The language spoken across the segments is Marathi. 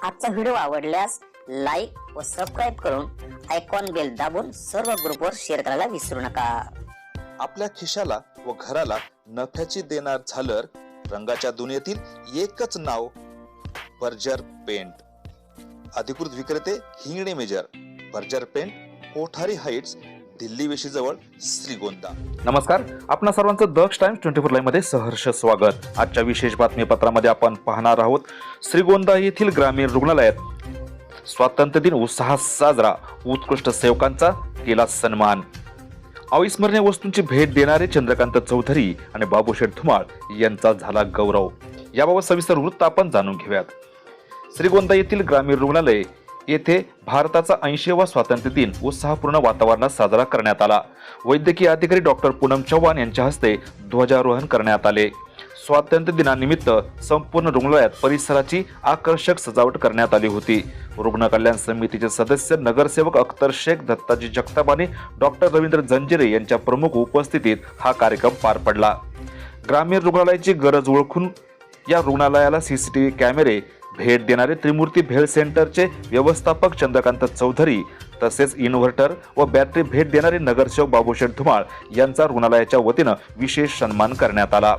आजचा व्हिडिओ आवडल्यास लाईक व सबस्क्राईब करून आयकॉन बेल दाबून सर्व ग्रुपवर शेअर करायला विसरू नका। आपल्या खिशाला व घराला नफ्याची देणार झालर रंगाच्या दुनियेतील एकच नाव बर्जर पेंट। अधिकृत विक्रेते Hingane major, Berger paint, Kothari heights, Delhi वेशीजवळ, श्रीगोंदा। नमस्कार, आपणा सर्वांचं दक्ष टाइम्स 24 लाईव्ह मध्ये सहर्ष स्वागत। आजच्या विशेष बातमीपत्रामध्ये आपण पाहणार आहोत श्रीगोंदा येथील ग्रामीण रुग्णालयात स्वातंत्र्य दिन उत्साहात साजरा, उत्कृष्ट सेवकांचा केला सन्मान। अविस्मरणीय वस्तूंची भेट देणारे चंद्रकांत चौधरी आणि बाबूशेठ धुमाळ यांचा झाला गौरव। याबाबत सविस्तर वृत्त आपण जाणून घेऊयात। श्रीगोंदा येथील ग्रामीण रुग्णालय येथे भारताचा 80वा स्वातंत्र्य दिन उत्साहपूर्ण वातावरणात साजरा करण्यात आला। वैद्यकीय अधिकारी डॉक्टर पूनम चव्हाण यांच्या हस्ते ध्वजारोहण करण्यात आले। स्वातंत्र्य दिनानिमित्त संपूर्ण रुग्णालयात परिसराची आकर्षक सजावट करण्यात आली होती। रुग्ण कल्याण समितीचे सदस्य नगरसेवक अख्तर शेख, दत्ताजी जगताप आणि डॉक्टर रवींद्र जंजिरे यांच्या प्रमुख उपस्थितीत हा कार्यक्रम पार पडला। ग्रामीण रुग्णालयाची गरज ओळखून या रुग्णालयाला सीसीटीव्ही कॅमेरे, भेट देणारे त्रिमूर्ती भेळ सेंटरचे व्यवस्थापक चंद्रकांत चौधरी तसेच इन्व्हर्टर व बॅटरी भेट देणारे नगरसेवक बाबूशेठ धुमाळ यांचा रुग्णालयाच्या वतीनं विशेष सन्मान करण्यात आला।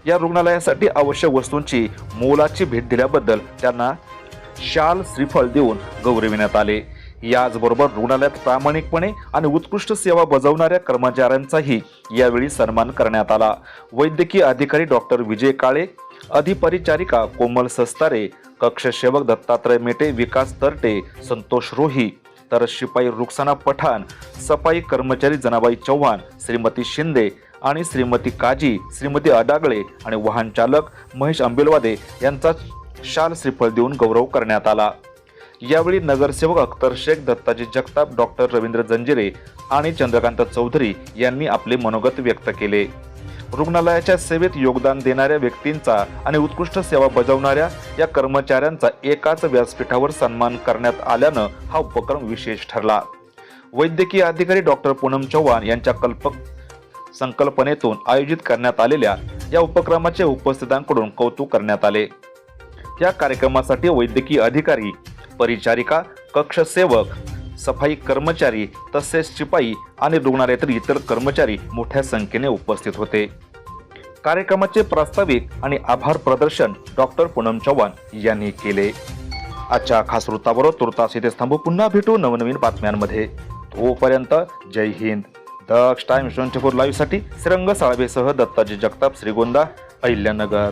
या रुग्णालयासाठी आवश्यक वस्तूंची मोलाची भेट दिल्याबद्दल त्यांना शाल, श्रीफळ देऊन गौरविण्यात आले। याचबरोबर रुग्णालयात प्रामाणिकपणे आणि उत्कृष्ट सेवा बजावणाऱ्या कर्मचाऱ्यांचाही यावेळी सन्मान करण्यात आला। वैद्यकीय अधिकारी डॉक्टर विजय काळे, अधिपरिचारिका कोमल सस्तारे, कक्षसेवक दत्तात्रय मेटे, विकास तरटे, संतोष रोही, तर शिपाई रुखसाना पठाण, सफाई कर्मचारी जनाबाई चव्हाण, श्रीमती शिंदे आणि श्रीमती काजी, श्रीमती अडागळे आणि वाहन चालक महेश अंबिलवादे यांचा शाल, श्रीफळ देऊन गौरव करण्यात आला। यावेळी नगरसेवक अख्तर शेख, दत्ताजी जगताप, डॉक्टर रवींद्र जंजिरे आणि चंद्रकांत चौधरी यांनी आपले मनोगत व्यक्त केले। रुग्णालयाच्या सेवेत योगदान देणाऱ्या व्यक्तींचा आणि उत्कृष्ट सेवा बजावणाऱ्या या कर्मचाऱ्यांचा एकाच व्यासपीठावर सन्मान करण्यात आल्यानं हा उपक्रम विशेष ठरला। वैद्यकीय अधिकारी डॉक्टर पूनम चव्हाण यांच्या संकल्पनेतून आयोजित करण्यात आलेल्या या उपक्रमाचे उपस्थितांकडून कौतुक करण्यात आले। या कार्यक्रमासाठी वैद्यकीय अधिकारी, परिचारिका, कक्षसेवक, सफाई कर्मचारी तसेच शिपाई आणि रुग्णालयातील इतर कर्मचारी मोठ्या संख्येने उपस्थित होते। कार्यक्रमाचे प्रास्ताविक आणि आभार प्रदर्शन डॉक्टर पूनम चव्हाण यांनी केले। आजच्या खास वृत्ताबरोबर तुर्तास इथेच थांबू, पुन्हा भेटू नवनवीन बातम्यांमध्ये। तोपर्यंत जय हिंद। दक्ष टाइम्स 24 लाईव्ह साठी श्रीरंग साळवेसह दत्ताजी जगताप, श्रीगोंदा, अहिल्यानगर।